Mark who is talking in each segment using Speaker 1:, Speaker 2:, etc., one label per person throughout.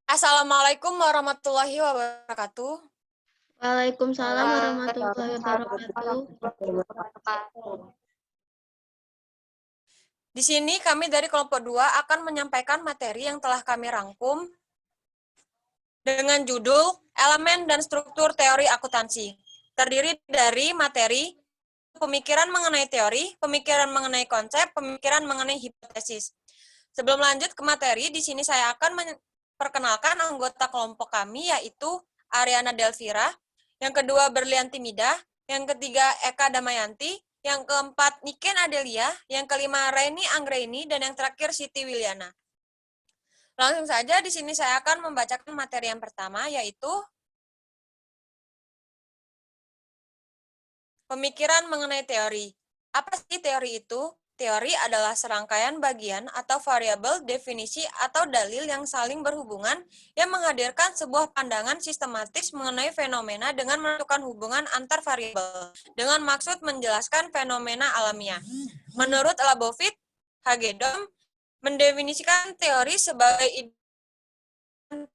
Speaker 1: Assalamualaikum warahmatullahi wabarakatuh.
Speaker 2: Waalaikumsalam warahmatullahi wabarakatuh.
Speaker 1: Di sini kami dari kelompok 2 akan menyampaikan materi yang telah kami rangkum dengan judul Elemen dan Struktur Teori Akuntansi. Terdiri dari materi pemikiran mengenai teori, pemikiran mengenai konsep, pemikiran mengenai hipotesis. Sebelum lanjut ke materi, di sini saya akan memperkenalkan anggota kelompok kami, yaitu Ariana Delvira, yang kedua Berlianti Mida, yang ketiga Eka Damayanti, yang keempat Niken Adelia, yang kelima Reni Anggraini, dan yang terakhir Siti Wiliana. Langsung saja di sini saya akan membacakan materi yang pertama, yaitu pemikiran mengenai teori. Apa sih teori itu? Teori adalah serangkaian bagian atau variabel, definisi, atau dalil yang saling berhubungan yang menghadirkan sebuah pandangan sistematis mengenai fenomena dengan menentukan hubungan antar variabel dengan maksud menjelaskan fenomena alamiah. Menurut Labovitz, Hagedorn mendefinisikan teori sebagai ide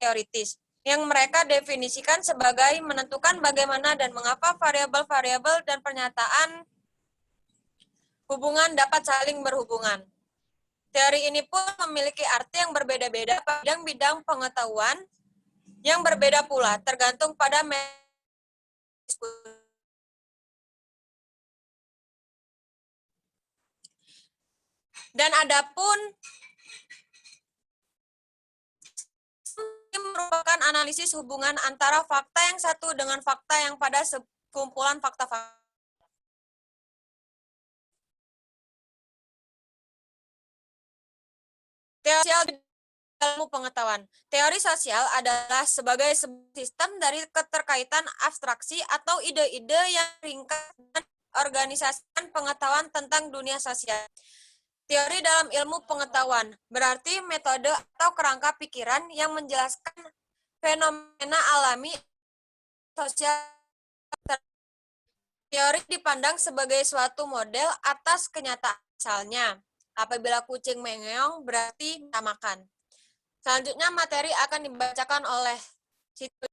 Speaker 1: teoritis yang mereka definisikan sebagai menentukan bagaimana dan mengapa variabel-variabel dan pernyataan hubungan dapat saling berhubungan. Teori ini pun memiliki arti yang berbeda-beda pada bidang pengetahuan yang berbeda pula, tergantung pada dan adapun merupakan analisis hubungan antara fakta yang satu dengan fakta yang pada sekumpulan fakta-fakta. Teori sosial ilmu pengetahuan. Teori sosial adalah sebagai sistem dari keterkaitan abstraksi atau ide-ide yang ringkas dan organisasikan pengetahuan tentang dunia sosial. Teori dalam ilmu pengetahuan berarti metode atau kerangka pikiran yang menjelaskan fenomena alami sosial. Teori dipandang sebagai suatu model atas kenyataan. Misalnya, apabila kucing mengeong berarti minta makan. Selanjutnya materi akan dibacakan oleh Siti.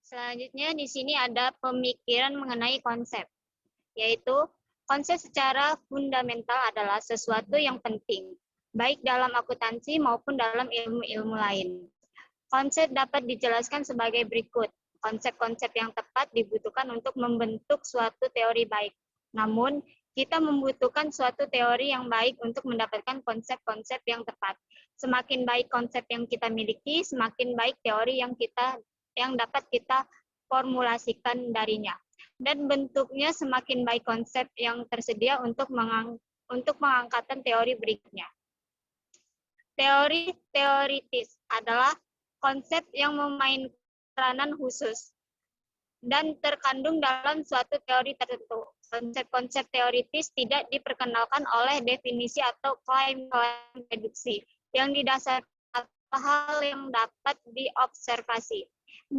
Speaker 3: Selanjutnya di sini ada pemikiran mengenai konsep, yaitu konsep secara fundamental adalah sesuatu yang penting, baik dalam akuntansi maupun dalam ilmu-ilmu lain. Konsep dapat dijelaskan sebagai berikut. Konsep-konsep yang tepat dibutuhkan untuk membentuk suatu teori baik. Namun, kita membutuhkan suatu teori yang baik untuk mendapatkan konsep-konsep yang tepat. Semakin baik konsep yang kita miliki, semakin baik teori yang dapat kita formulasikan darinya. Dan bentuknya semakin baik konsep yang tersedia untuk mengangkatkan teori berikutnya. Teori teoritis adalah konsep yang memainkan peranan khusus dan terkandung dalam suatu teori tertentu. Konsep-konsep teoritis tidak diperkenalkan oleh definisi atau klaim-klaim deduksi yang didasarkan hal yang dapat diobservasi.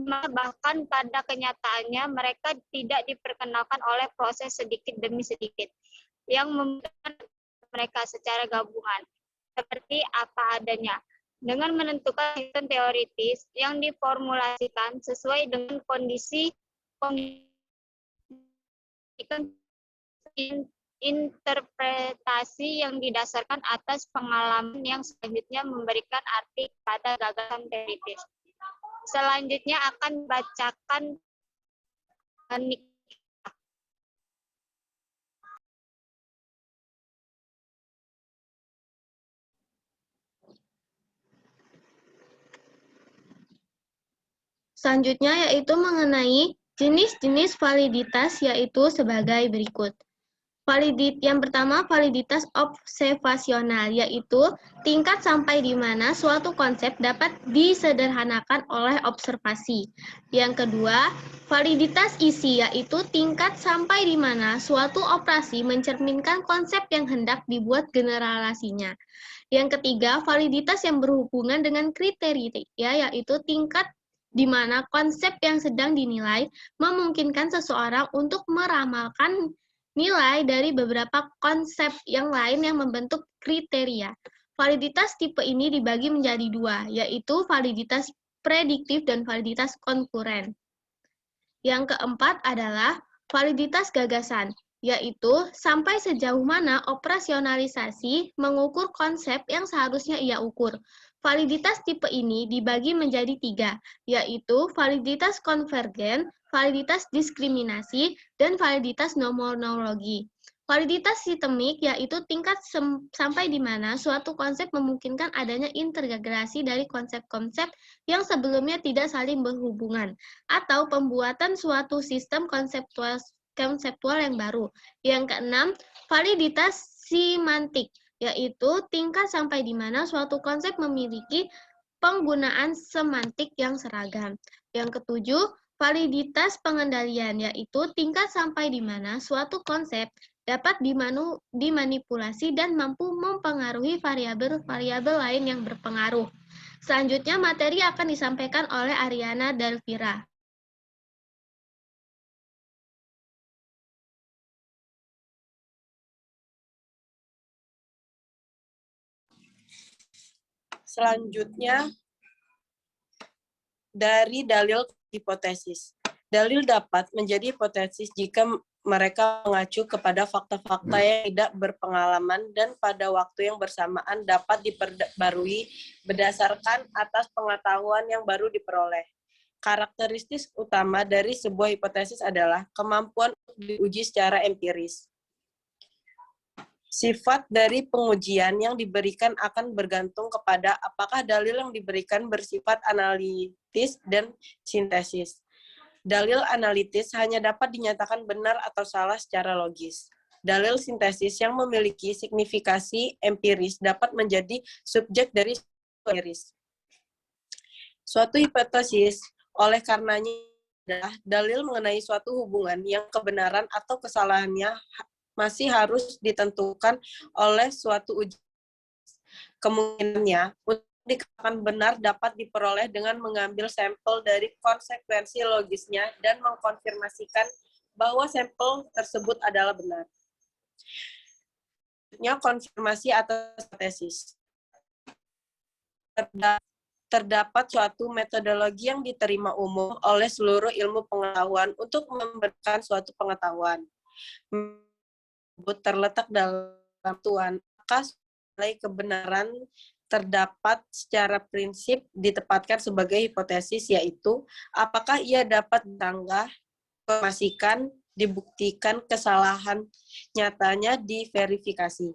Speaker 3: Bahkan pada kenyataannya mereka tidak diperkenalkan oleh proses sedikit demi sedikit yang membuat mereka secara gabungan seperti apa adanya. Dengan menentukan sistem teoritis yang diformulasikan sesuai dengan kondisi interpretasi yang didasarkan atas pengalaman yang selanjutnya memberikan arti pada gagasan teoritis. Selanjutnya akan bacakan
Speaker 2: Selanjutnya yaitu mengenai jenis-jenis validitas, yaitu sebagai berikut. Yang pertama, validitas observasional, yaitu tingkat sampai di mana suatu konsep dapat disederhanakan oleh observasi. Yang kedua, validitas isi, yaitu tingkat sampai di mana suatu operasi mencerminkan konsep yang hendak dibuat generalisasinya. Yang ketiga, validitas yang berhubungan dengan kriteria, yaitu tingkat di mana konsep yang sedang dinilai memungkinkan seseorang untuk meramalkan nilai dari beberapa konsep yang lain yang membentuk kriteria. Validitas tipe ini dibagi menjadi dua, yaitu validitas prediktif dan validitas konkuren. Yang keempat adalah validitas gagasan, yaitu sampai sejauh mana operasionalisasi mengukur konsep yang seharusnya ia ukur. Validitas tipe ini dibagi menjadi tiga, yaitu validitas konvergen, validitas diskriminasi, dan validitas nomonologi. Validitas sistemik yaitu tingkat sampai di mana suatu konsep memungkinkan adanya integrasi dari konsep-konsep yang sebelumnya tidak saling berhubungan, atau pembuatan suatu sistem konseptual yang baru. Yang keenam, validitas semantik, yaitu tingkat sampai di mana suatu konsep memiliki penggunaan semantik yang seragam. Yang ketujuh, validitas pengendalian, yaitu tingkat sampai di mana suatu konsep dapat dimanipulasi dan mampu mempengaruhi variabel-variabel lain yang berpengaruh. Selanjutnya, materi akan disampaikan oleh Ariana Delvira.
Speaker 4: Selanjutnya, dari dalil hipotesis. Dalil dapat menjadi hipotesis jika mereka mengacu kepada fakta-fakta yang tidak berpengalaman dan pada waktu yang bersamaan dapat diperbarui berdasarkan atas pengetahuan yang baru diperoleh. Karakteristik utama dari sebuah hipotesis adalah kemampuan untuk diuji secara empiris. Sifat dari pengujian yang diberikan akan bergantung kepada apakah dalil yang diberikan bersifat analitis dan sintesis. Dalil analitis hanya dapat dinyatakan benar atau salah secara logis. Dalil sintesis yang memiliki signifikasi empiris dapat menjadi subjek dari empiris. Suatu hipotesis oleh karenanya adalah dalil mengenai suatu hubungan yang kebenaran atau kesalahannya masih harus ditentukan oleh suatu uji. Kemungkinannya untuk dikatakan benar dapat diperoleh dengan mengambil sampel dari konsekuensi logisnya dan mengkonfirmasikan bahwa sampel tersebut adalah benar. Konfirmasi atas hipotesis. Terdapat suatu metodologi yang diterima umum oleh seluruh ilmu pengetahuan untuk memberikan suatu pengetahuan. Terletak dalam tuan, maka nilai kebenaran terdapat secara prinsip ditempatkan sebagai hipotesis, yaitu apakah ia dapat ditanggah, informasikan, dibuktikan kesalahan nyatanya diverifikasi.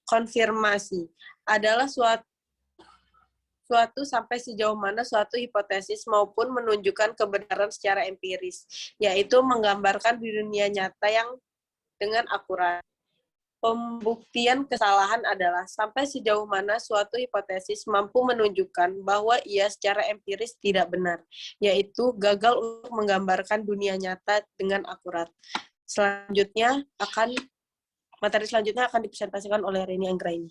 Speaker 4: Konfirmasi adalah suatu sampai sejauh mana suatu hipotesis maupun menunjukkan kebenaran secara empiris, yaitu menggambarkan di dunia nyata yang dengan akurat. Pembuktian kesalahan adalah sampai sejauh mana suatu hipotesis mampu menunjukkan bahwa ia secara empiris tidak benar, yaitu gagal untuk menggambarkan dunia nyata dengan akurat. Materi selanjutnya akan dipresentasikan oleh Reni Anggraini.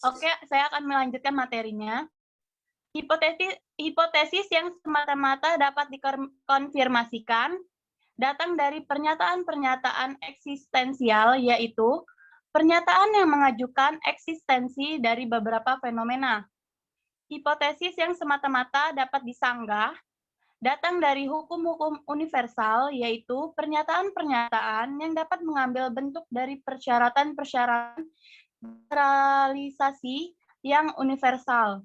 Speaker 5: Oke, saya akan melanjutkan materinya. Hipotesis yang semata-mata dapat dikonfirmasikan datang dari pernyataan-pernyataan eksistensial, yaitu pernyataan yang mengajukan eksistensi dari beberapa fenomena. Hipotesis yang semata-mata dapat disanggah datang dari hukum-hukum universal, yaitu pernyataan-pernyataan yang dapat mengambil bentuk dari persyaratan-persyaratan generalisasi yang universal.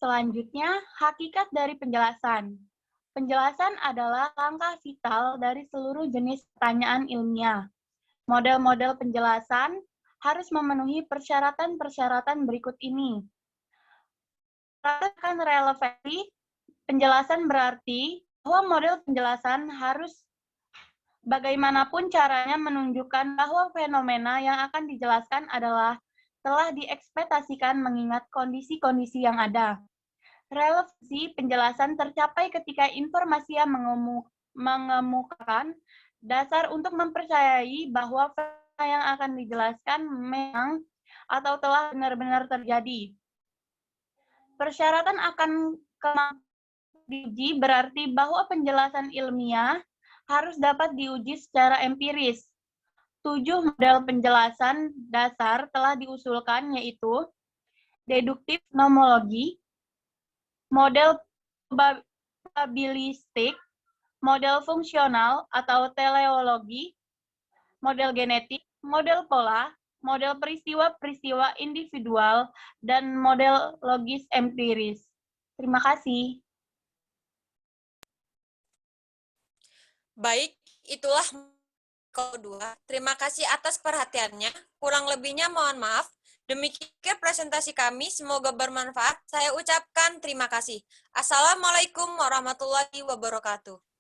Speaker 5: Selanjutnya, hakikat dari penjelasan. Penjelasan adalah langkah vital dari seluruh jenis pertanyaan ilmiah. Model-model penjelasan harus memenuhi persyaratan-persyaratan berikut ini. Perhatikan relevansi penjelasan berarti bahwa model penjelasan harus bagaimanapun caranya menunjukkan bahwa fenomena yang akan dijelaskan adalah telah diekspektasikan mengingat kondisi-kondisi yang ada. Relevansi penjelasan tercapai ketika informasi yang mengemukakan dasar untuk mempercayai bahwa fakta yang akan dijelaskan memang atau telah benar-benar terjadi. Persyaratan akan diuji berarti bahwa penjelasan ilmiah harus dapat diuji secara empiris. 7 model penjelasan dasar telah diusulkan, yaitu deduktif nomologi, model probabilistik, model fungsional atau teleologi, model genetik, model pola, model peristiwa-peristiwa individual, dan model logis empiris. Terima kasih.
Speaker 1: Baik, itulah kedua. Terima kasih atas perhatiannya. Kurang lebihnya mohon maaf. Demikian presentasi kami, semoga bermanfaat. Saya ucapkan terima kasih. Assalamualaikum warahmatullahi wabarakatuh.